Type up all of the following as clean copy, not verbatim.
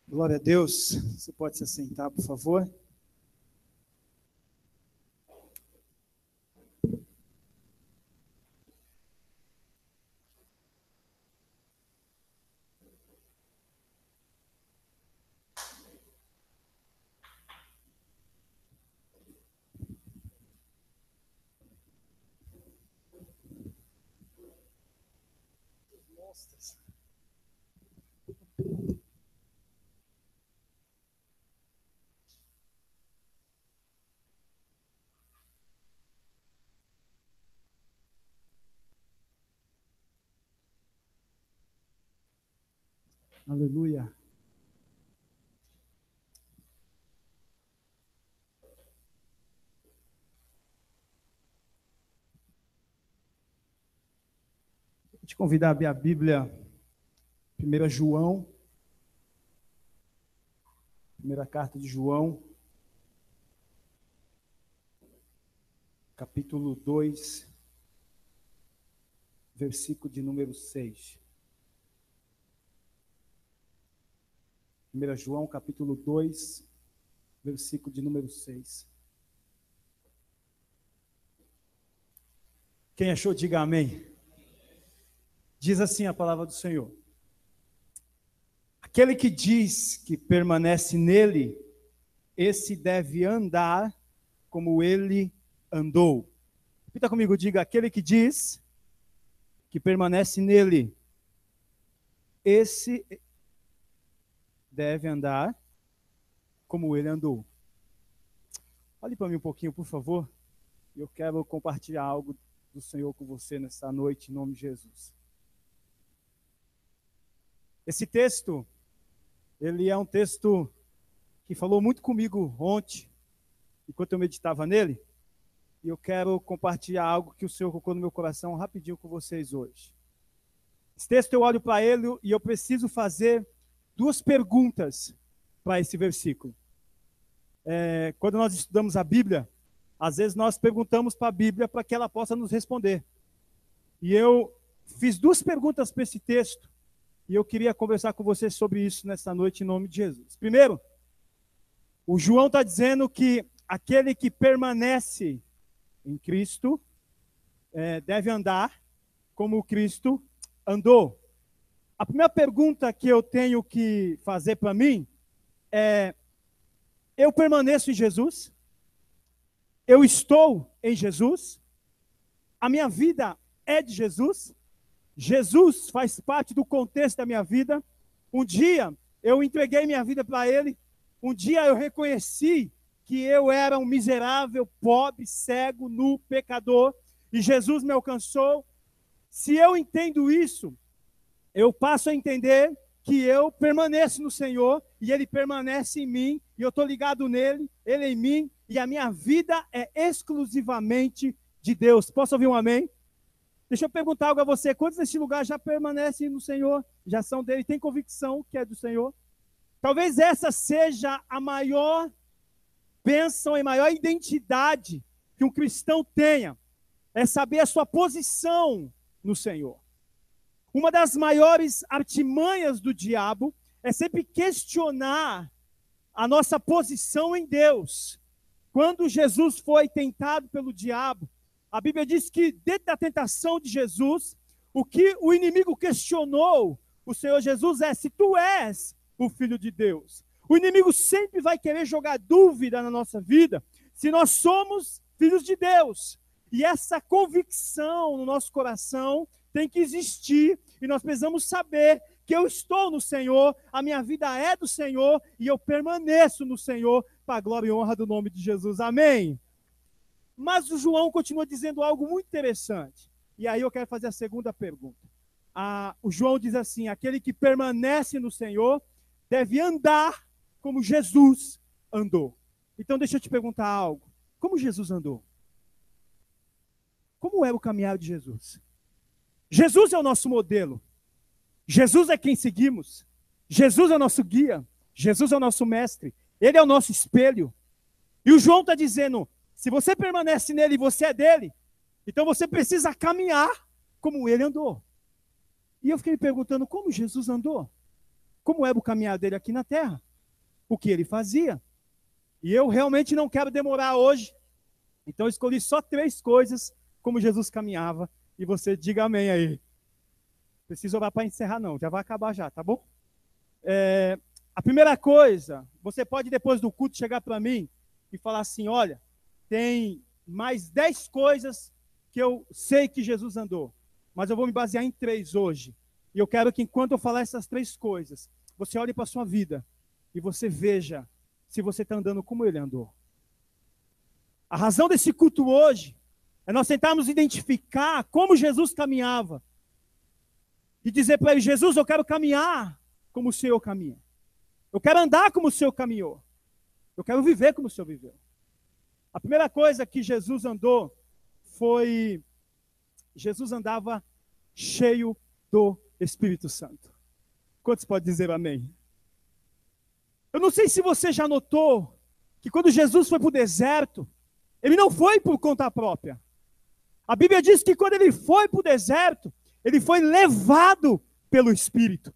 Glória a Deus. Você pode se assentar, por favor? Aleluia. Vou te convidar a abrir a Bíblia, 1 João, primeira carta de João, capítulo 2, versículo de número 6. 1 João, capítulo 2, versículo de número 6. Quem achou, diga amém. Diz assim a palavra do Senhor: aquele que diz que permanece nele, esse deve andar como ele andou. Repita comigo, diga: aquele que diz que permanece nele, esse deve andar como ele andou. Olhe para mim um pouquinho, por favor. Eu quero compartilhar algo do Senhor com você nessa noite, em nome de Jesus. Esse texto, ele é um texto que falou muito comigo ontem, enquanto eu meditava nele, e eu quero compartilhar algo que o Senhor colocou no meu coração rapidinho com vocês hoje. Esse texto eu olho para ele e eu preciso fazer duas perguntas para esse versículo. Quando nós estudamos a Bíblia, às vezes nós perguntamos para a Bíblia para que ela possa nos responder. E eu fiz duas perguntas para esse texto, e eu queria conversar com vocês sobre isso nessa noite, em nome de Jesus. Primeiro, o João está dizendo que aquele que permanece em Cristo deve andar como Cristo andou. A primeira pergunta que eu tenho que fazer para mim é: eu permaneço em Jesus? Eu estou em Jesus? A minha vida é de Jesus? Jesus faz parte do contexto da minha vida. Um dia eu entreguei minha vida para Ele. Um dia eu reconheci que eu era um miserável, pobre, cego, nu, pecador, e Jesus me alcançou. Se eu entendo isso, eu passo a entender que eu permaneço no Senhor, e Ele permanece em mim, e eu estou ligado nele, Ele em mim, e a minha vida é exclusivamente de Deus. Posso ouvir um amém? Deixa eu perguntar algo a você: quantos neste lugar já permanecem no Senhor, já são dele, tem convicção que é do Senhor? Talvez essa seja a maior bênção e maior identidade que um cristão tenha, é saber a sua posição no Senhor. Uma das maiores artimanhas do diabo é sempre questionar a nossa posição em Deus. Quando Jesus foi tentado pelo diabo, a Bíblia diz que dentro da tentação de Jesus, o que o inimigo questionou o Senhor Jesus é: se tu és o Filho de Deus. O inimigo sempre vai querer jogar dúvida na nossa vida se nós somos filhos de Deus. E essa convicção no nosso coração tem que existir, e nós precisamos saber que eu estou no Senhor, a minha vida é do Senhor, e eu permaneço no Senhor, para a glória e honra do nome de Jesus. Amém? Mas o João continua dizendo algo muito interessante. E aí eu quero fazer a segunda pergunta. O João diz assim: aquele que permanece no Senhor deve andar como Jesus andou. Então deixa eu te perguntar algo. Como Jesus andou? Como é o caminhar de Jesus? Jesus é o nosso modelo. Jesus é quem seguimos. Jesus é o nosso guia. Jesus é o nosso mestre. Ele é o nosso espelho. E o João está dizendo: se você permanece nele e você é dele, então você precisa caminhar como ele andou. E eu fiquei me perguntando: como Jesus andou? como era o caminhar dele aqui na terra, o que ele fazia. E eu realmente não quero demorar hoje, então eu escolhi só 3 coisas como Jesus caminhava, e você diga amém aí. Preciso orar para encerrar não, já vai acabar já, tá bom? A primeira coisa, você pode depois do culto chegar para mim e falar assim, olha, tem mais 10 coisas que eu sei que Jesus andou, mas eu vou me basear em 3 hoje. E eu quero que enquanto eu falar essas 3 coisas, você olhe para a sua vida e você veja se você está andando como ele andou. A razão desse culto hoje é nós tentarmos identificar como Jesus caminhava e dizer para ele, Jesus, eu quero caminhar como o Senhor caminha. Eu quero andar como o Senhor caminhou. Eu quero viver como o Senhor viveu. A primeira coisa que Jesus andou foi, Jesus andava cheio do Espírito Santo. Quantos podem dizer amém? Eu não sei se você já notou que quando Jesus foi para o deserto, ele não foi por conta própria. A Bíblia diz que quando ele foi para o deserto, ele foi levado pelo Espírito.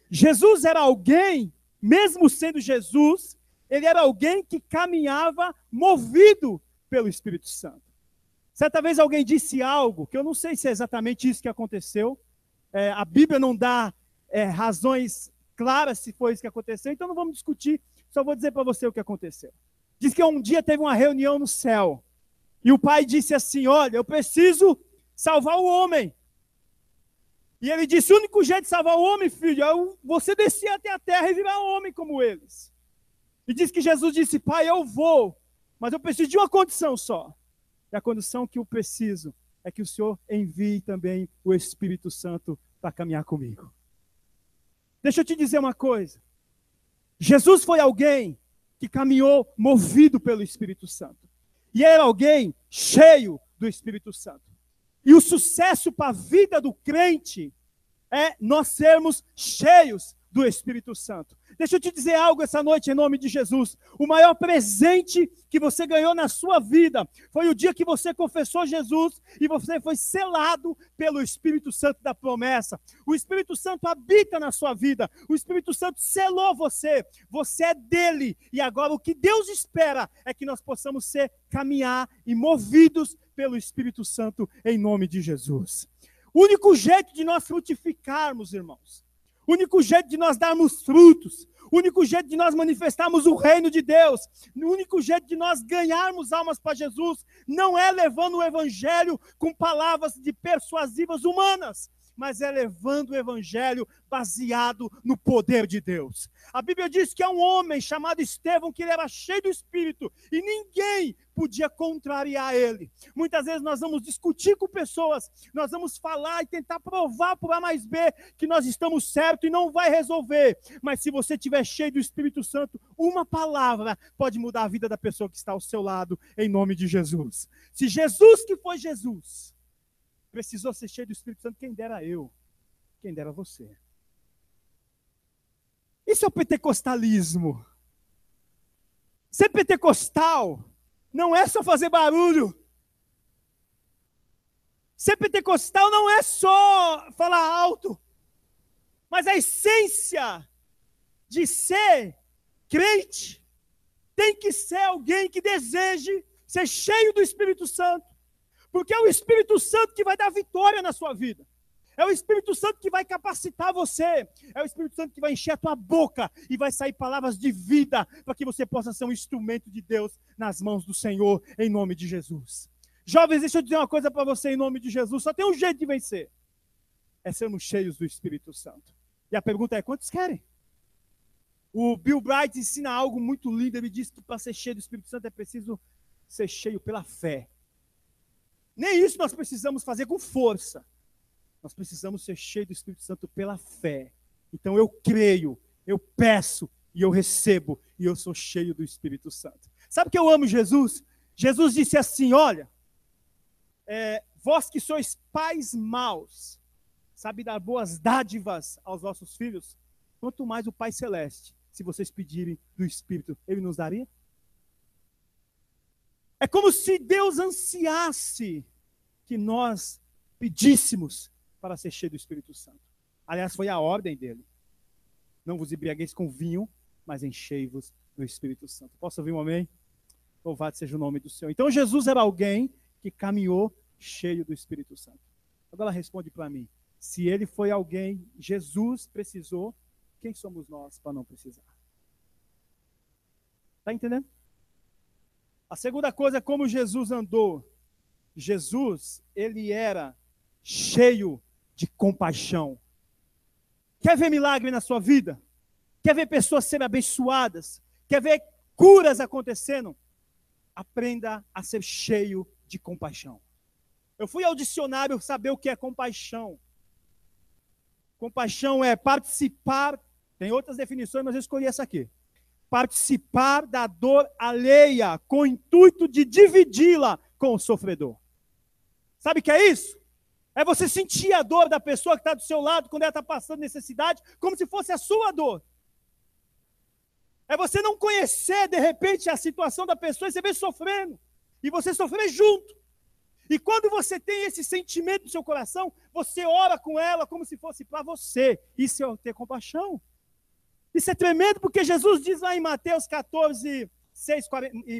Jesus era alguém, mesmo sendo Jesus, ele era alguém que caminhava movido pelo Espírito Santo. Certa vez alguém disse algo, que eu não sei se é exatamente isso que aconteceu. A Bíblia não dá razões claras se foi isso que aconteceu, então não vamos discutir, só vou dizer para você o que aconteceu. Diz que um dia teve uma reunião no céu, e o pai disse assim, olha, eu preciso salvar o homem. E ele disse, o único jeito de salvar o homem, filho, é você descer até a terra e virar um homem como eles. E diz que Jesus disse, pai, eu vou, mas eu preciso de uma condição só. E a condição que eu preciso é que o Senhor envie também o Espírito Santo para caminhar comigo. Deixa eu te dizer uma coisa. Jesus foi alguém que caminhou movido pelo Espírito Santo. E era alguém cheio do Espírito Santo. E o sucesso para a vida do crente é nós sermos cheios do Espírito Santo. Deixa eu te dizer algo essa noite em nome de Jesus. O maior presente que você ganhou na sua vida foi o dia que você confessou Jesus e você foi selado pelo Espírito Santo da promessa. O Espírito Santo habita na sua vida. O Espírito Santo selou você. Você é dele. E agora o que Deus espera é que nós possamos caminhar e movidos pelo Espírito Santo em nome de Jesus. O único jeito de nós frutificarmos, irmãos, o único jeito de nós darmos frutos, o único jeito de nós manifestarmos o reino de Deus, o único jeito de nós ganharmos almas para Jesus, não é levando o evangelho com palavras de persuasivas humanas, mas é levando o evangelho baseado no poder de Deus. A Bíblia diz que é um homem chamado Estevão, que ele era cheio do Espírito, e ninguém podia contrariar ele. Muitas vezes nós vamos discutir com pessoas, nós vamos falar e tentar provar por A mais B que nós estamos certos e não vai resolver. Mas se você estiver cheio do Espírito Santo, uma palavra pode mudar a vida da pessoa que está ao seu lado, em nome de Jesus. Se Jesus, que foi Jesus, precisou ser cheio do Espírito Santo, quem dera eu, quem dera você. Isso é o pentecostalismo. Ser pentecostal não é só fazer barulho. Ser pentecostal não é só falar alto. Mas a essência de ser crente tem que ser alguém que deseje ser cheio do Espírito Santo. Porque é o Espírito Santo que vai dar vitória na sua vida. É o Espírito Santo que vai capacitar você. É o Espírito Santo que vai encher a tua boca e vai sair palavras de vida para que você possa ser um instrumento de Deus nas mãos do Senhor, em nome de Jesus. Jovens, deixa eu dizer uma coisa para você em nome de Jesus. Só tem um jeito de vencer. É sermos cheios do Espírito Santo. E a pergunta é, quantos querem? O Bill Bright ensina algo muito lindo. Ele diz que para ser cheio do Espírito Santo é preciso ser cheio pela fé. Nem isso nós precisamos fazer com força. Nós precisamos ser cheios do Espírito Santo pela fé. Então eu creio, eu peço e eu recebo. E eu sou cheio do Espírito Santo. Sabe que eu amo Jesus? Jesus disse assim, olha, vós que sois pais maus, sabe dar boas dádivas aos vossos filhos? Quanto mais o Pai Celeste, se vocês pedirem do Espírito, Ele nos daria? É como se Deus ansiasse que nós pedíssemos para ser cheio do Espírito Santo. Aliás, foi a ordem dele. Não vos embriagueis com vinho, mas enchei-vos do Espírito Santo. Posso ouvir um amém? Louvado seja o nome do Senhor. Então Jesus era alguém que caminhou cheio do Espírito Santo. Agora responde para mim. Se ele foi alguém, Jesus precisou, quem somos nós para não precisar? Está entendendo? A segunda coisa é como Jesus andou. Jesus, ele era cheio de compaixão. Quer ver milagre na sua vida? Quer ver pessoas serem abençoadas? Quer ver curas acontecendo? Aprenda a ser cheio de compaixão. Eu fui ao dicionário saber o que é compaixão. Compaixão é participar, tem outras definições, mas eu escolhi essa aqui. Participar da dor alheia com o intuito de dividi-la com o sofredor. Sabe o que é isso? É você sentir a dor da pessoa que está do seu lado quando ela está passando necessidade, como se fosse a sua dor. É você não conhecer, de repente, a situação da pessoa e você vê sofrendo. E você sofrer junto. E quando você tem esse sentimento no seu coração, você ora com ela como se fosse para você. Isso é ter compaixão. Isso é tremendo, porque Jesus diz lá em Mateus 14, 6, 40, e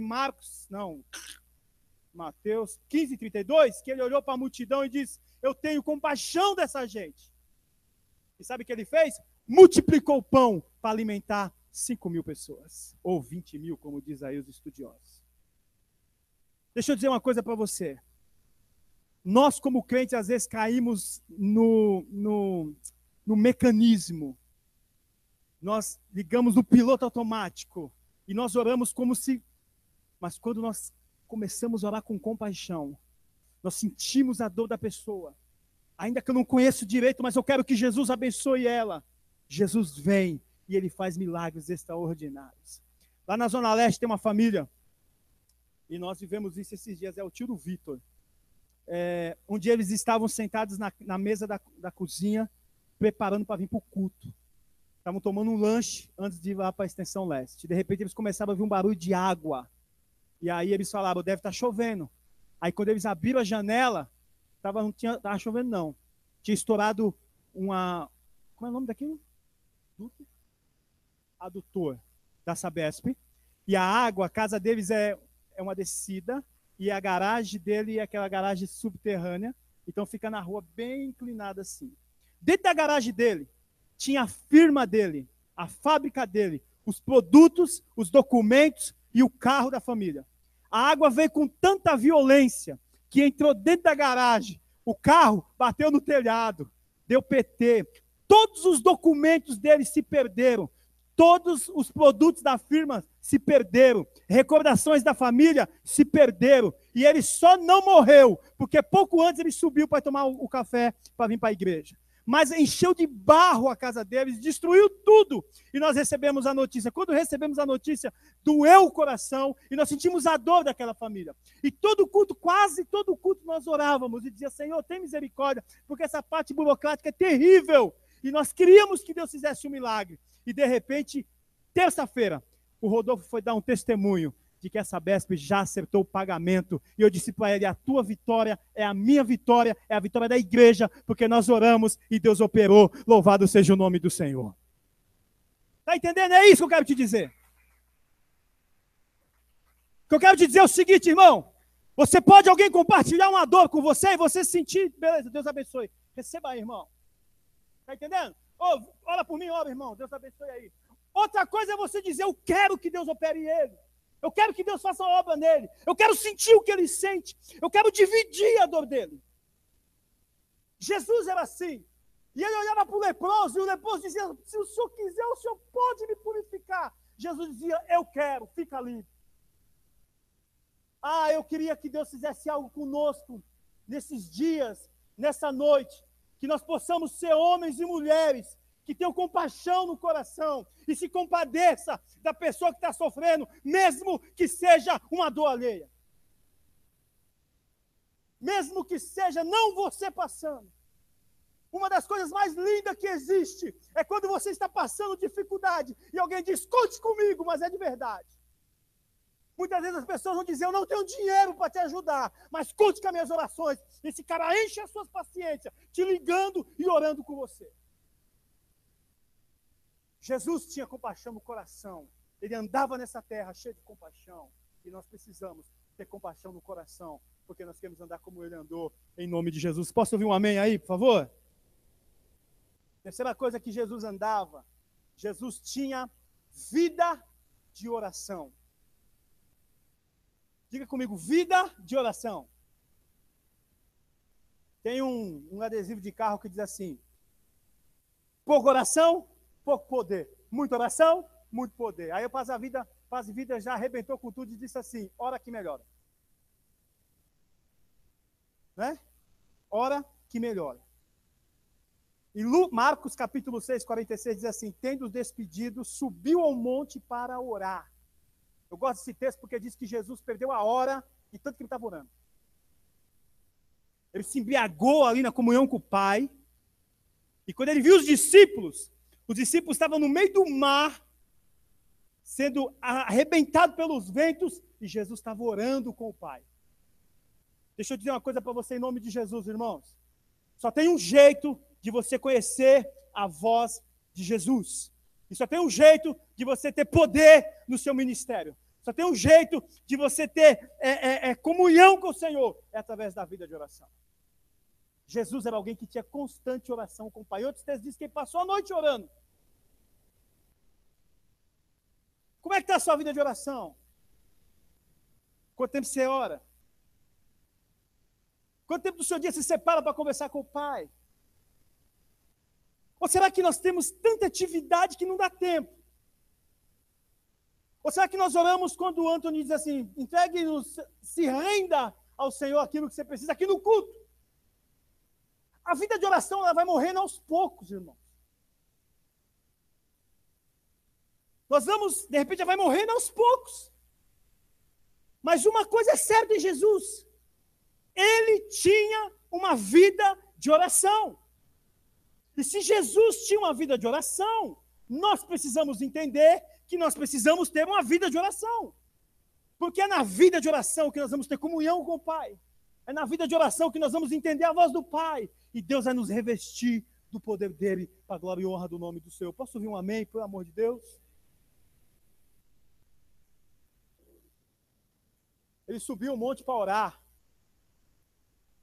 Mateus 15, 32, que ele olhou para a multidão e disse, eu tenho compaixão dessa gente. E sabe o que ele fez? Multiplicou o pão para alimentar 5.000 pessoas. Ou 20.000, como diz aí os estudiosos. Deixa eu dizer uma coisa para você. Nós, como crentes, às vezes caímos no mecanismo. Nós ligamos no piloto automático. E nós oramos como se... Mas quando nós começamos a orar com compaixão, nós sentimos a dor da pessoa. Ainda que eu não conheço direito, mas eu quero que Jesus abençoe ela. Jesus vem e ele faz milagres extraordinários. Lá na Zona Leste tem uma família, e nós vivemos isso esses dias, é o tio do Vitor. Um dia eles estavam sentados na mesa da cozinha, preparando para vir para o culto. Estavam tomando um lanche antes de ir lá para a Extensão Leste. De repente eles começaram a ouvir um barulho de água. E aí eles falaram, deve estar chovendo. Aí quando eles abriram a janela, não estava chovendo não. Tinha estourado uma... Como é o nome daquilo? Adutor da Sabesp. E a água, a casa deles é uma descida, e a garagem dele é aquela garagem subterrânea, então fica na rua bem inclinada assim. Dentro da garagem dele, tinha a firma dele, a fábrica dele, os produtos, os documentos e o carro da família. A água veio com tanta violência que entrou dentro da garagem, o carro bateu no telhado, deu PT, todos os documentos dele se perderam, todos os produtos da firma se perderam, recordações da família se perderam, e ele só não morreu, porque pouco antes ele subiu para tomar o café, para vir para a igreja. Mas encheu de barro a casa deles, destruiu tudo. E nós recebemos a notícia. Quando recebemos a notícia, doeu o coração e nós sentimos a dor daquela família. E todo culto, quase todo culto, nós orávamos e dizia, Senhor, tem misericórdia, porque essa parte burocrática é terrível. E nós queríamos que Deus fizesse um milagre. E de repente, terça-feira, o Rodolfo foi dar um testemunho de que a Sabesp já acertou o pagamento. E eu disse para ele, a tua vitória é a minha vitória, é a vitória da igreja, porque nós oramos e Deus operou. Louvado seja o nome do Senhor. Está entendendo? É isso que eu quero te dizer. O que eu quero te dizer é o seguinte, irmão. Você pode alguém compartilhar uma dor com você e você sentir, beleza, Deus abençoe. Receba aí, irmão. Está entendendo? Ora por mim, ora, irmão. Deus abençoe aí. Outra coisa é você dizer, eu quero que Deus opere ele. Eu quero que Deus faça uma obra nele. Eu quero sentir o que ele sente. Eu quero dividir a dor dele. Jesus era assim. E ele olhava para o leproso, e o leproso dizia, se o senhor quiser, o senhor pode me purificar. Jesus dizia, eu quero, fica livre. Eu queria que Deus fizesse algo conosco nesses dias, nessa noite. Que nós possamos ser homens e mulheres que tenham compaixão no coração e se compadeça da pessoa que está sofrendo, mesmo que seja uma dor alheia. Mesmo que seja não você passando. Uma das coisas mais lindas que existe é quando você está passando dificuldade e alguém diz, conte comigo, mas é de verdade. Muitas vezes as pessoas vão dizer, eu não tenho dinheiro para te ajudar, mas conte com as minhas orações. Esse cara enche as suas paciências, te ligando e orando com você. Jesus tinha compaixão no coração. Ele andava nessa terra cheio de compaixão. E nós precisamos ter compaixão no coração, porque nós queremos andar como ele andou, em nome de Jesus. Posso ouvir um amém aí, por favor? Terceira coisa que Jesus andava, Jesus tinha vida de oração. Diga comigo, vida de oração. Tem um adesivo de carro que diz assim: pouco oração, pouco poder. Muita oração, muito poder. Aí o Paz e Vida já arrebentou com tudo e disse assim: ora que melhora. Né? Ora que melhora. E Marcos capítulo 6, 46 diz assim: tendo despedido, subiu ao monte para orar. Eu gosto desse texto porque diz que Jesus perdeu a hora de tanto que ele estava orando. Ele se embriagou ali na comunhão com o Pai. E quando ele viu os discípulos estavam no meio do mar, sendo arrebentados pelos ventos, e Jesus estava orando com o Pai. Deixa eu dizer uma coisa para você em nome de Jesus, irmãos. Só tem um jeito de você conhecer a voz de Jesus. E só tem um jeito de você ter poder no seu ministério. Só tem um jeito de você ter comunhão com o Senhor. É através da vida de oração. Jesus era alguém que tinha constante oração com o Pai. Outros textos dizem que ele passou a noite orando. Como é que está a sua vida de oração? Quanto tempo você ora? Quanto tempo do seu dia você separa para conversar com o Pai? Ou será que nós temos tanta atividade que não dá tempo? Ou será que nós oramos quando o Antônio diz assim: entregue-nos, se renda ao Senhor aquilo que você precisa aqui no culto? A vida de oração ela vai morrendo aos poucos, irmãos. Nós vamos, de repente, já vai morrendo aos poucos. Mas uma coisa é certa em Jesus: ele tinha uma vida de oração. E se Jesus tinha uma vida de oração, nós precisamos entender que nós precisamos ter uma vida de oração. Porque é na vida de oração que nós vamos ter comunhão com o Pai. É na vida de oração que nós vamos entender a voz do Pai. E Deus vai nos revestir do poder dele, para a glória e honra do nome do Senhor. Posso ouvir um amém, pelo amor de Deus? Ele subiu o monte para orar.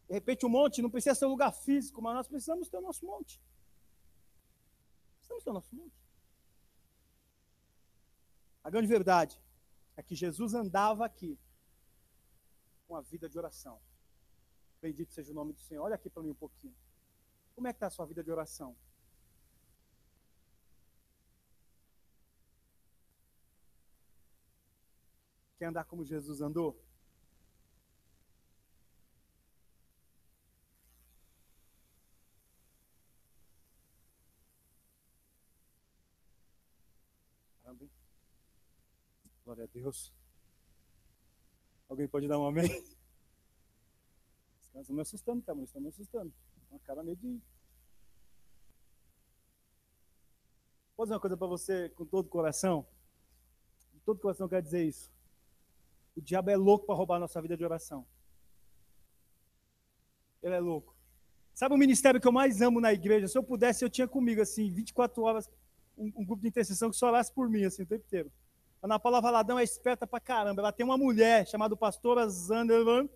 De repente o monte não precisa ser um lugar físico, mas nós precisamos ter o nosso monte. Precisamos ter o nosso monte. A grande verdade é que Jesus andava aqui com a vida de oração. Bendito seja o nome do Senhor. Olha aqui para mim um pouquinho. Como é que está a sua vida de oração? Quer andar como Jesus andou? Amém. Glória a Deus. Alguém pode dar um amém? Estão me assustando, tá? Estão me assustando. Uma cara meio de... Vou dizer uma coisa para você com todo o coração. De todo o coração eu quero dizer isso. O diabo é louco para roubar a nossa vida de oração. Ele é louco. Sabe o ministério que eu mais amo na igreja? Se eu pudesse, eu tinha comigo, assim, 24 horas, um grupo de intercessão que só orasse por mim, assim, o tempo inteiro. A Ana Paula Valadão é esperta pra caramba. Ela tem uma mulher chamada pastora Zandervan,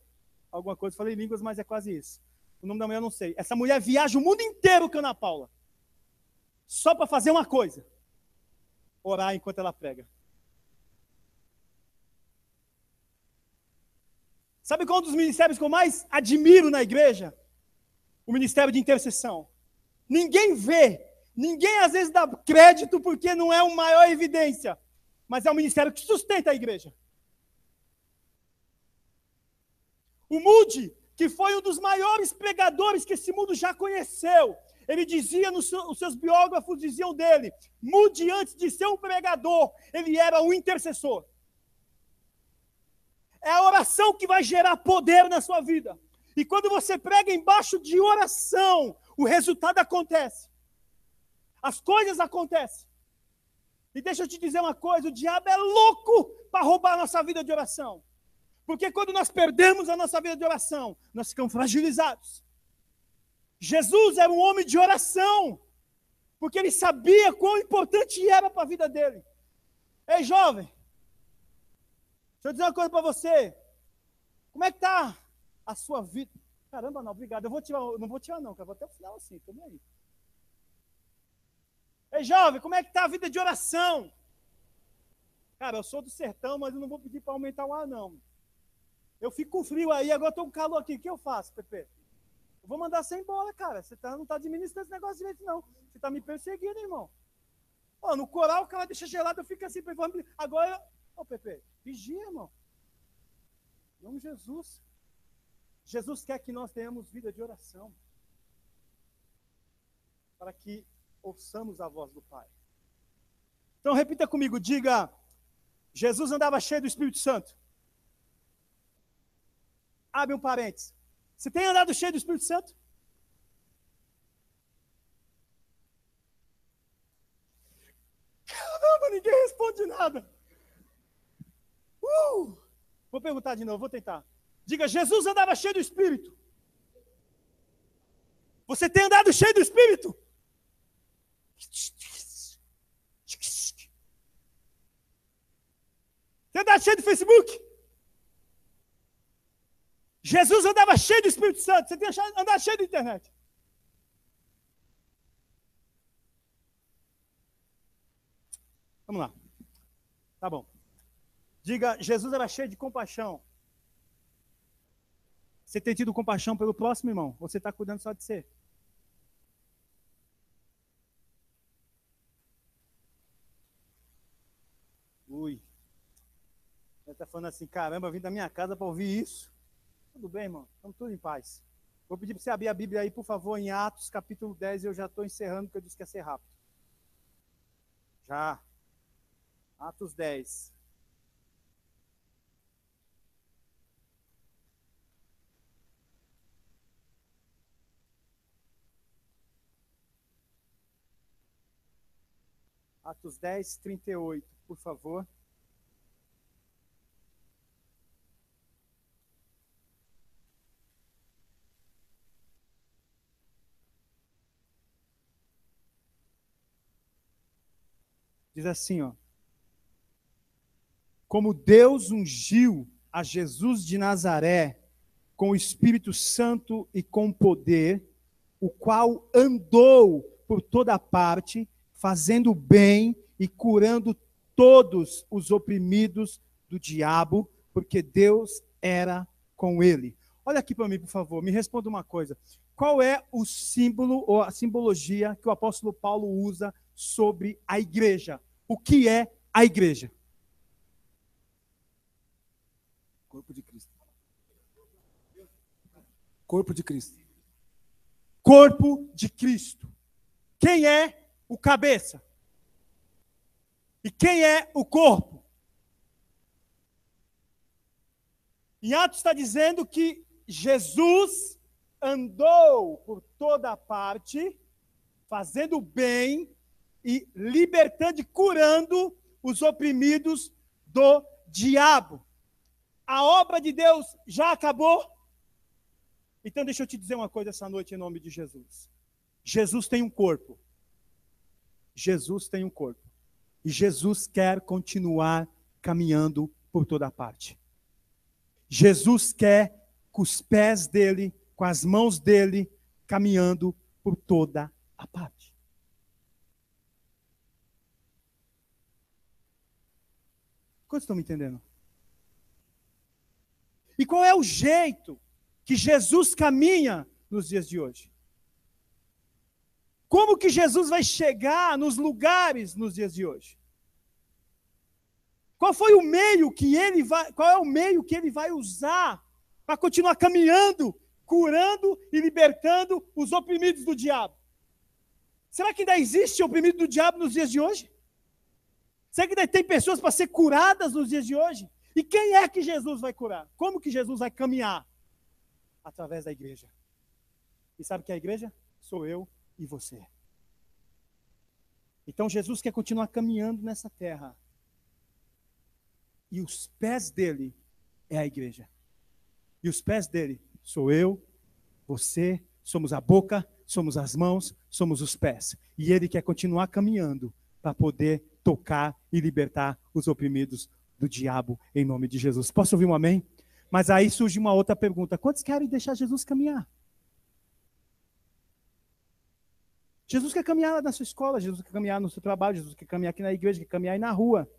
alguma coisa, falei línguas, mas é quase isso. O nome da mulher eu não sei. Essa mulher viaja o mundo inteiro com a Ana Paula. Só para fazer uma coisa: orar enquanto ela prega. Sabe qual é um dos ministérios que eu mais admiro na igreja? O ministério de intercessão. Ninguém vê, ninguém às vezes dá crédito porque não é uma maior evidência, mas é um ministério que sustenta a igreja. O Moody, que foi um dos maiores pregadores que esse mundo já conheceu, ele dizia, os seus biógrafos diziam dele, Moody, antes de ser um pregador, ele era um intercessor. É a oração que vai gerar poder na sua vida. E quando você prega embaixo de oração, o resultado acontece. As coisas acontecem. E deixa eu te dizer uma coisa, o diabo é louco para roubar a nossa vida de oração. Porque quando nós perdemos a nossa vida de oração, nós ficamos fragilizados. Jesus era um homem de oração. porque ele sabia quão importante era para a vida dele. Ei, jovem, deixa eu dizer uma coisa para você. Como é que está a sua vida? Caramba, não, obrigado. Eu vou tirar, não vou tirar não, cara. Vou até o final assim, estou nem aí. Ei, jovem, como é que está a vida de oração? Cara, eu sou do sertão, mas eu não vou pedir para aumentar o ar, não. Eu fico com frio aí, agora estou com calor aqui. O que eu faço, Pepe? Eu vou mandar você embora, cara. Você não está administrando esse negócio direito, não. Você está me perseguindo, irmão. Ó, no coral, o cara deixa gelado, eu fico assim. Agora, ô, Pepe, vigia, irmão. Em nome de Jesus. Jesus quer que nós tenhamos vida de oração. Para que ouçamos a voz do Pai. Então, repita comigo, diga, Jesus andava cheio do Espírito Santo. Abre um parênteses. Você tem andado cheio do Espírito Santo? Caramba, ninguém responde nada. Vou perguntar de novo, vou tentar. Diga, Jesus andava cheio do Espírito. Você tem andado cheio do Espírito? Você anda cheio do Facebook? Jesus andava cheio do Espírito Santo. Você tem andado cheio da internet? Vamos lá. Tá bom. Diga, Jesus era cheio de compaixão. Você tem tido compaixão pelo próximo, irmão? Ou você está cuidando só de você? Ui. Ele está falando assim, caramba, eu vim da minha casa para ouvir isso. Tudo bem, irmão? Estamos tudo em paz. Vou pedir para você abrir a Bíblia aí, por favor, em Atos, capítulo 10. Eu já estou encerrando, porque eu disse que ia ser rápido. Já. Atos 10. Atos 10, 38, por favor. Diz assim, ó. Como Deus ungiu a Jesus de Nazaré com o Espírito Santo e com poder, o qual andou por toda parte, fazendo bem e curando todos os oprimidos do diabo, porque Deus era com ele. Olha aqui para mim, por favor, me responda uma coisa. Qual é o símbolo ou a simbologia que o apóstolo Paulo usa sobre a igreja? O que é a igreja? Corpo de Cristo. Corpo de Cristo. Corpo de Cristo. Quem é o cabeça? E quem é o corpo? Em Atos está dizendo que Jesus andou por toda parte, fazendo bem e libertando e curando os oprimidos do diabo. A obra de Deus já acabou? Então deixa eu te dizer uma coisa essa noite em nome de Jesus. Jesus tem um corpo. Jesus tem um corpo. E Jesus quer continuar caminhando por toda parte. Jesus quer com os pés dele, com as mãos dele, caminhando por toda a parte. Quantos estão me entendendo? E qual é o jeito que Jesus caminha nos dias de hoje? Como que Jesus vai chegar nos lugares nos dias de hoje? Qual foi o meio que ele vai, qual é o meio que ele vai usar para continuar caminhando, curando e libertando os oprimidos do diabo? Será que ainda existe oprimido do diabo nos dias de hoje? Será que ainda tem pessoas para ser curadas nos dias de hoje? E quem é que Jesus vai curar? Como que Jesus vai caminhar? Através da igreja. E sabe o que é a igreja? Sou eu e você. Então Jesus quer continuar caminhando nessa terra. E os pés dele é a igreja. E os pés dele sou eu, você, somos a boca, somos as mãos, somos os pés. E Ele quer continuar caminhando para poder tocar e libertar os oprimidos do diabo, em nome de Jesus. Posso ouvir um amém? Mas aí surge uma outra pergunta. Quantos querem deixar Jesus caminhar? Jesus quer caminhar na sua escola, Jesus quer caminhar no seu trabalho, Jesus quer caminhar aqui na igreja, quer caminhar aí na rua.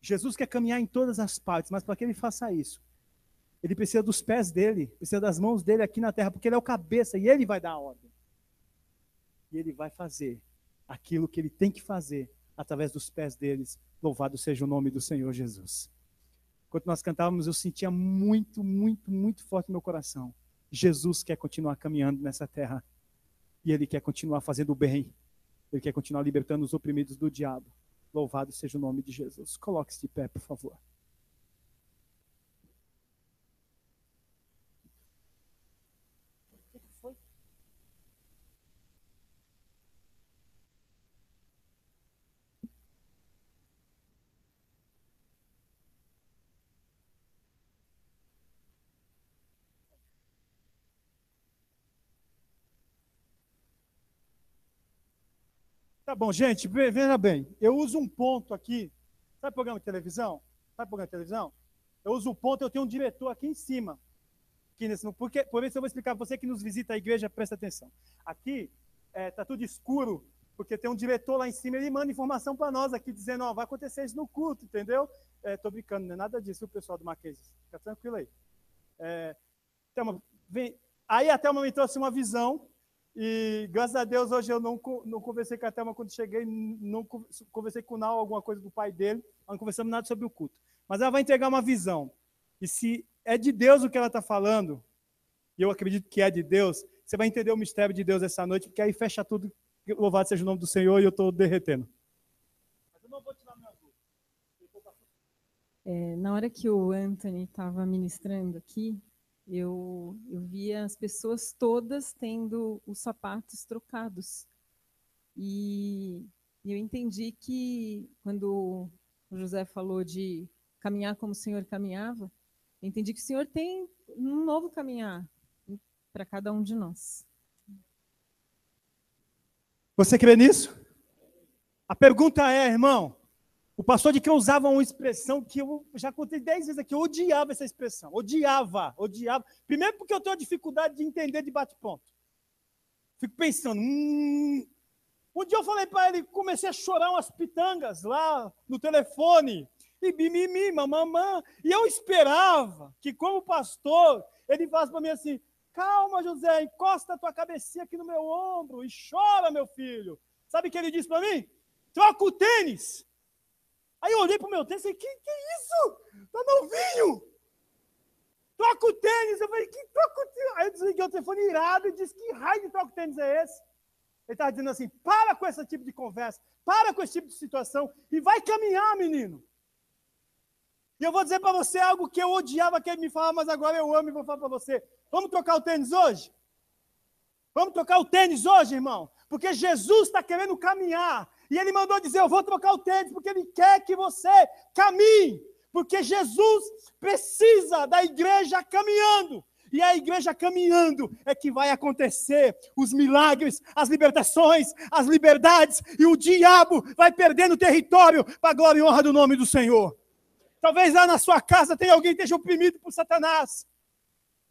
Jesus quer caminhar em todas as partes, mas para que ele faça isso, ele precisa dos pés dele, precisa das mãos dele aqui na terra, porque ele é o cabeça e ele vai dar a ordem. E ele vai fazer aquilo que ele tem que fazer através dos pés deles. Louvado seja o nome do Senhor Jesus. Enquanto nós cantávamos, eu sentia muito, muito, muito forte no meu coração. Jesus quer continuar caminhando nessa terra. E Ele quer continuar fazendo o bem. Ele quer continuar libertando os oprimidos do diabo. Louvado seja o nome de Jesus. Coloque-se de pé, por favor. O que foi? Tá bom, gente, veja bem. Eu uso um ponto aqui. Sabe programa de televisão? Sabe programa de televisão? Eu uso um ponto, eu tenho um diretor aqui em cima. Aqui nesse, porque, por isso eu vou explicar para você que nos visita a igreja, presta atenção. Aqui tá tudo escuro, porque tem um diretor lá em cima, ele manda informação para nós aqui, dizendo, ó, vai acontecer isso no culto, entendeu? Tô brincando, não é nada disso, o pessoal do Mackenzie. Fica tranquilo aí. Aí a Thelma me trouxe uma visão, e graças a Deus hoje eu não conversei com a Thelma quando cheguei, não conversei com o Nau, alguma coisa do pai dele, não conversamos nada sobre o culto. Mas ela vai entregar uma visão. E se é de Deus o que ela está falando, e eu acredito que é de Deus, você vai entender o mistério de Deus essa noite, porque aí fecha tudo, louvado seja o nome do Senhor, e eu estou derretendo. Mas eu não vou tirar minha dúvida. Na hora que o Anthony estava ministrando aqui, eu via as pessoas todas tendo os sapatos trocados. E eu entendi que, quando o José falou de caminhar como o Senhor caminhava, eu entendi que o Senhor tem um novo caminhar para cada um de nós. Você crê nisso? A pergunta é, irmão, o pastor de que eu usava uma expressão que eu já contei 10 vezes aqui, eu odiava essa expressão, odiava. Primeiro porque eu tenho dificuldade de entender de bate-ponto. Fico pensando, Um dia eu falei para ele, comecei a chorar umas pitangas lá no telefone, e mimimi, mamamã, e eu esperava que, como pastor, ele falasse para mim assim, calma, José, encosta a tua cabecinha aqui no meu ombro e chora, meu filho. Sabe o que ele disse para mim? Troca o tênis. Aí eu olhei para o meu tênis e falei, que é isso? Tá novinho. Troca o tênis. Eu falei, que troca o tênis? Aí eu desliguei o telefone irado e disse, que raio de troca o tênis é esse? Ele estava dizendo assim, para com esse tipo de conversa, para com esse tipo de situação e vai caminhar, menino. E eu vou dizer para você algo que eu odiava que ele me falava, mas agora eu amo e vou falar para você. Vamos trocar o tênis hoje? Vamos trocar o tênis hoje, irmão? Porque Jesus está querendo caminhar. E ele mandou dizer, eu vou trocar o tênis, porque ele quer que você caminhe. Porque Jesus precisa da igreja caminhando. E a igreja caminhando é que vai acontecer os milagres, as libertações, as liberdades, e o diabo vai perdendo território para a glória e honra do nome do Senhor. Talvez lá na sua casa tenha alguém que esteja oprimido por Satanás.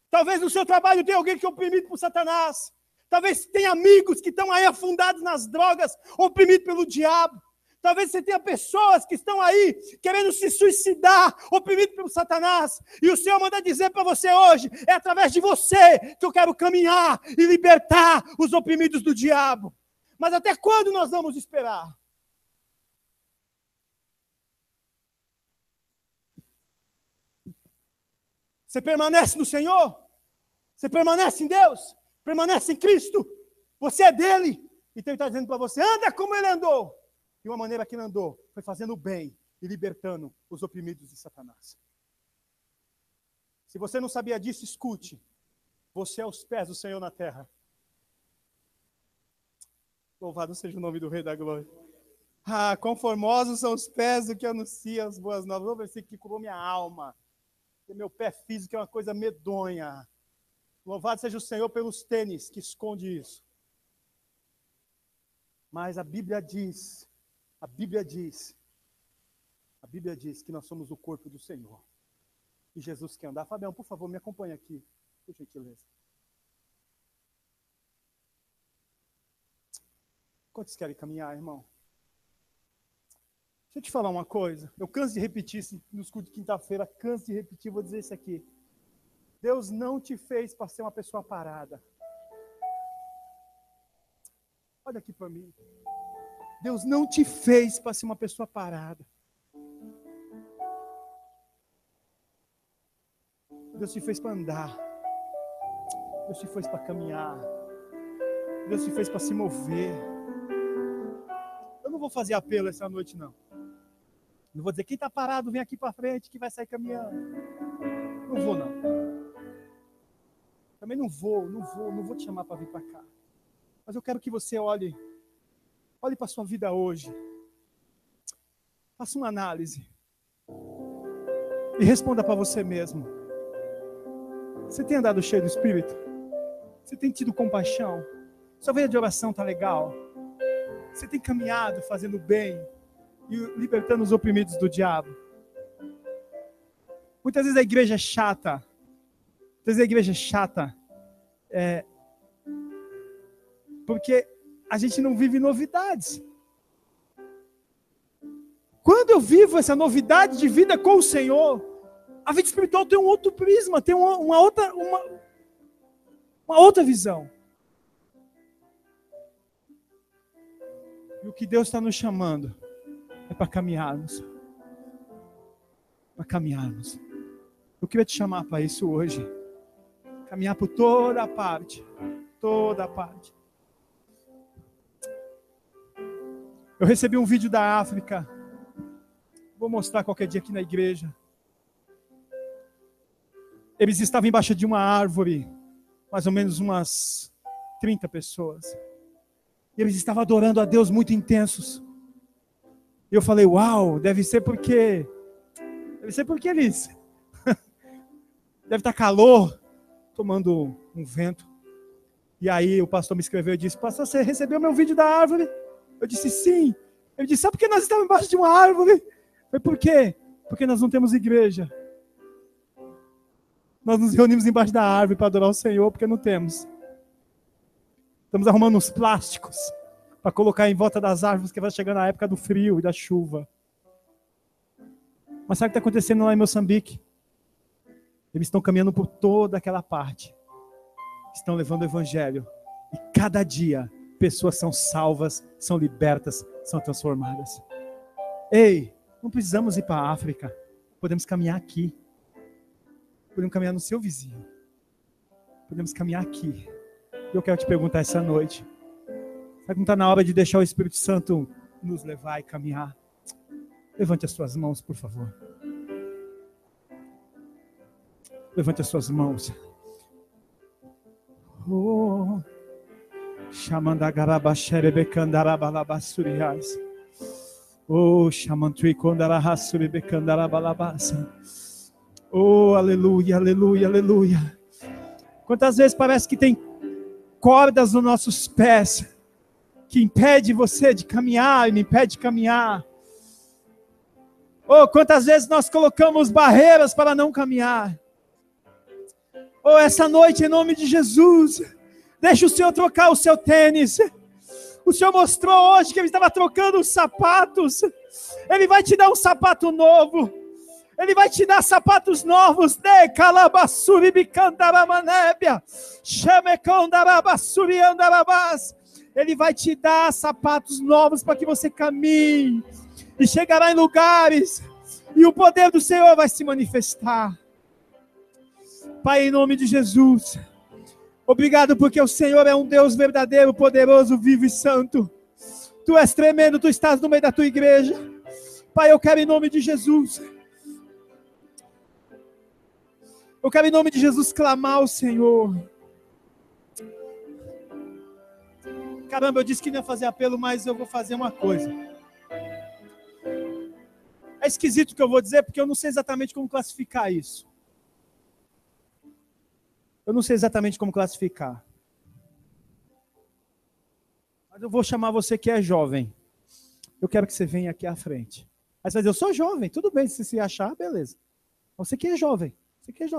Talvez no seu trabalho tenha alguém que é oprimido por Satanás. Talvez tenha amigos que estão aí afundados nas drogas, oprimidos pelo diabo. Talvez você tenha pessoas que estão aí querendo se suicidar, oprimidos pelo Satanás. E o Senhor manda dizer para você hoje, é através de você que eu quero caminhar e libertar os oprimidos do diabo. Mas até quando nós vamos esperar? Você permanece no Senhor? Você permanece em Deus? Permanece em Cristo? Você é dele? Então ele está dizendo para você, anda como ele andou. E uma maneira que ele andou foi fazendo o bem e libertando os oprimidos de Satanás. Se você não sabia disso, escute. Você é os pés do Senhor na terra. Louvado seja o nome do Rei da Glória. Ah, quão formosos são os pés do que anuncia as boas novas. O versículo que curou minha alma. Porque meu pé físico é uma coisa medonha. Louvado seja o Senhor pelos tênis que esconde isso. Mas a Bíblia diz que nós somos o corpo do Senhor. E Jesus quer andar. Fabião, por favor, me acompanhe aqui, por gentileza. Quantos querem caminhar, irmão? Deixa eu te falar uma coisa. Eu canso de repetir isso nos cultos de quinta-feira, canso de repetir, vou dizer isso aqui. Deus não te fez para ser uma pessoa parada. Olha aqui para mim. Deus não te fez para ser uma pessoa parada. Deus te fez para andar. Deus te fez para caminhar. Deus te fez para se mover. Eu não vou fazer apelo essa noite, não. Não vou dizer, quem está parado, vem aqui para frente, que vai sair caminhando. Não vou, não. Também não vou te chamar para vir para cá. Mas eu quero que você olhe para a sua vida hoje. Faça uma análise. E responda para você mesmo. Você tem andado cheio do Espírito? Você tem tido compaixão? Sua vida de oração está legal? Você tem caminhado fazendo bem e libertando os oprimidos do diabo? Muitas vezes a igreja é chata. Porque a gente não vive novidades. Quando eu vivo essa novidade de vida com o Senhor, a vida espiritual tem um outro prisma, tem uma outra visão. E o que Deus está nos chamando é para caminharmos. Para caminharmos. Eu queria te chamar para isso hoje. Caminhar por toda a parte. Toda a parte. Eu recebi um vídeo da África. Vou mostrar qualquer dia aqui na igreja. Eles estavam embaixo de uma árvore. Mais ou menos umas 30 pessoas. E eles estavam adorando a Deus muito intensos. E eu falei, uau, deve ser porque eles... Deve estar calor, tomando um vento. E aí o pastor me escreveu e disse, pastor, você recebeu meu vídeo da árvore? Eu disse, sim. Ele disse, sabe por que nós estamos embaixo de uma árvore? Foi por quê? Porque nós não temos igreja. Nós nos reunimos embaixo da árvore para adorar o Senhor, porque não temos. Estamos arrumando uns plásticos para colocar em volta das árvores, que vai chegar na época do frio e da chuva. Mas sabe o que está acontecendo lá em Moçambique? Eles estão caminhando por toda aquela parte. Estão levando o evangelho. E cada dia, pessoas são salvas, são libertas, são transformadas. Ei, não precisamos ir para a África. Podemos caminhar aqui. Podemos caminhar no seu vizinho. Podemos caminhar aqui. E eu quero te perguntar essa noite. Será que não está na hora de deixar o Espírito Santo nos levar e caminhar? Levante as suas mãos, por favor. Levante as suas mãos. Oh, Shamandagarabasherebekandarabalabasurias. Oh, Shamantuikondarahasuribekandarabalabasan. Oh, aleluia, aleluia, aleluia. Quantas vezes parece que tem cordas nos nossos pés que impede você de caminhar e me impede de caminhar. Oh, quantas vezes nós colocamos barreiras para não caminhar. Oh, essa noite, em nome de Jesus, deixa o Senhor trocar o seu tênis. O Senhor mostrou hoje que Ele estava trocando os sapatos. Ele vai te dar um sapato novo. Ele vai te dar sapatos novos. Ele vai te dar sapatos novos para que você caminhe. E chegará em lugares. E o poder do Senhor vai se manifestar. Pai, em nome de Jesus. Obrigado porque o Senhor é um Deus verdadeiro, poderoso, vivo e santo. Tu és tremendo, tu estás no meio da tua igreja. Pai, eu quero em nome de Jesus. Eu quero em nome de Jesus clamar ao Senhor. Caramba, eu disse que não ia fazer apelo, mas eu vou fazer uma coisa. É esquisito o que eu vou dizer, porque eu não sei exatamente como classificar isso. Eu não sei exatamente como classificar. Mas eu vou chamar você que é jovem. Eu quero que você venha aqui à frente. Aí você vai dizer, eu sou jovem, tudo bem, se achar, beleza. Você que é jovem,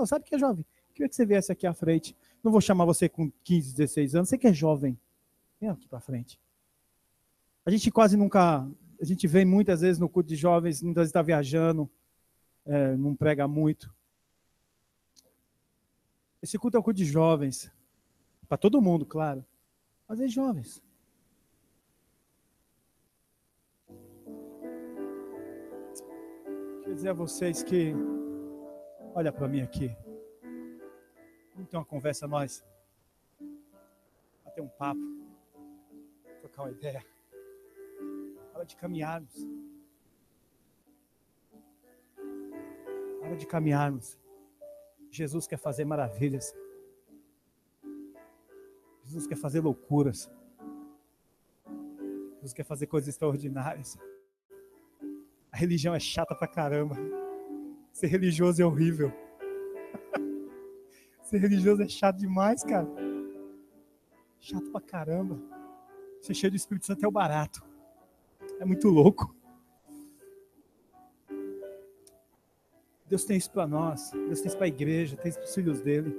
sabe que é jovem. Eu queria que você viesse aqui à frente. Não vou chamar você com 15, 16 anos, você que é jovem. Vem aqui para frente. A gente quase nunca, a gente vem muitas vezes no culto de jovens, muitas vezes está viajando, não prega muito. Esse culto é um culto de jovens, para todo mundo, claro, mas é jovens. Quero dizer a vocês que, olha para mim aqui, vamos ter uma conversa nós, bater um papo, trocar uma ideia, hora de caminharmos. Hora de caminharmos. Jesus quer fazer maravilhas. Jesus quer fazer loucuras. Jesus quer fazer coisas extraordinárias. A religião é chata pra caramba. Ser religioso é horrível. Ser religioso é chato demais, cara. Chato pra caramba. Ser cheio do Espírito Santo é o barato. É muito louco. Deus tem isso para nós, Deus tem isso para a igreja, tem isso para os filhos dele.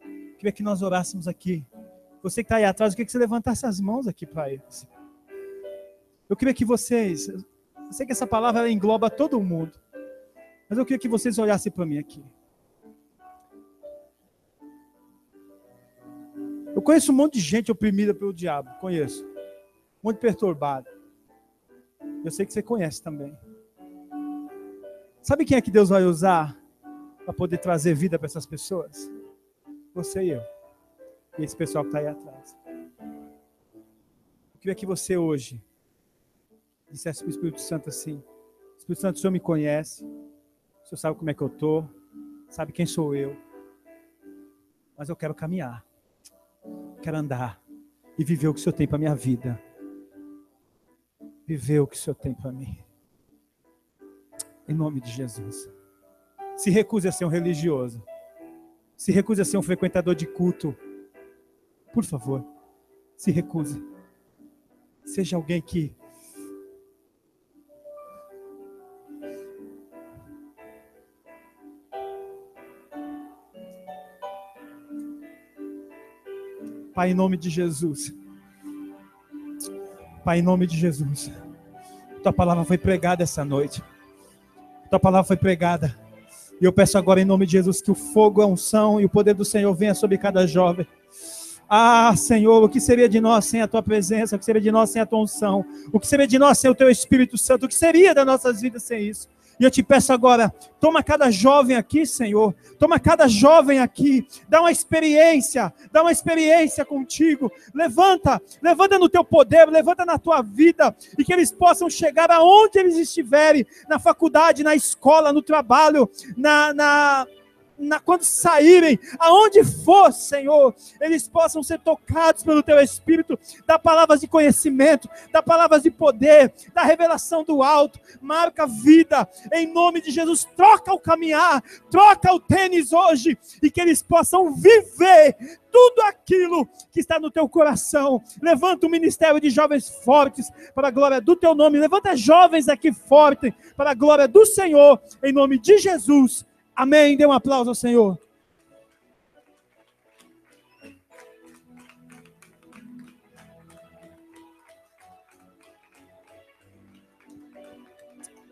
Eu queria que nós orássemos aqui. Você que está aí atrás, eu queria que você levantasse as mãos aqui para eles. Eu queria que vocês, eu sei que essa palavra ela engloba todo mundo, mas eu queria que vocês olhassem para mim aqui. Eu conheço um monte de gente oprimida pelo diabo, conheço. Um monte perturbada. Eu sei que você conhece também. Sabe quem é que Deus vai usar para poder trazer vida para essas pessoas? Você e eu. E esse pessoal que está aí atrás. Eu queria que você hoje dissesse para o Espírito Santo assim: Espírito Santo, o Senhor me conhece, o Senhor sabe como é que eu estou, sabe quem sou eu, mas eu quero caminhar, quero andar e viver o que o Senhor tem para a minha vida. Viver o que o Senhor tem para mim. Em nome de Jesus. Se recuse a ser um religioso. Se recuse a ser um frequentador de culto. Por favor, se recuse. Seja alguém que Pai, em nome de Jesus. Pai, em nome de Jesus. Tua palavra foi pregada essa noite. Tua palavra foi pregada. E eu peço agora em nome de Jesus que o fogo, a unção e o poder do Senhor venha sobre cada jovem. Ah, Senhor, o que seria de nós sem a Tua presença? O que seria de nós sem a Tua unção? O que seria de nós sem o Teu Espírito Santo? O que seria das nossas vidas sem isso? E eu te peço agora, toma cada jovem aqui, Senhor. Toma cada jovem aqui. Dá uma experiência contigo. Levanta no Teu poder, levanta na Tua vida. E que eles possam chegar aonde eles estiverem. Na faculdade, na escola, no trabalho, quando saírem, aonde for, Senhor, eles possam ser tocados pelo Teu Espírito, dar palavras de conhecimento, dar palavras de poder, da revelação do alto. Marca a vida, em nome de Jesus. Troca o caminhar, troca o tênis hoje, e que eles possam viver tudo aquilo que está no Teu coração. Levanta um ministério de jovens fortes para a glória do Teu nome. Levanta jovens aqui fortes para a glória do Senhor, em nome de Jesus. Amém. Dê um aplauso ao Senhor.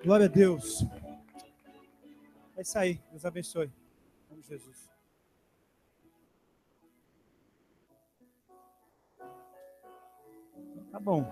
Glória a Deus. É isso aí. Deus abençoe. Em nome de Jesus. Tá bom.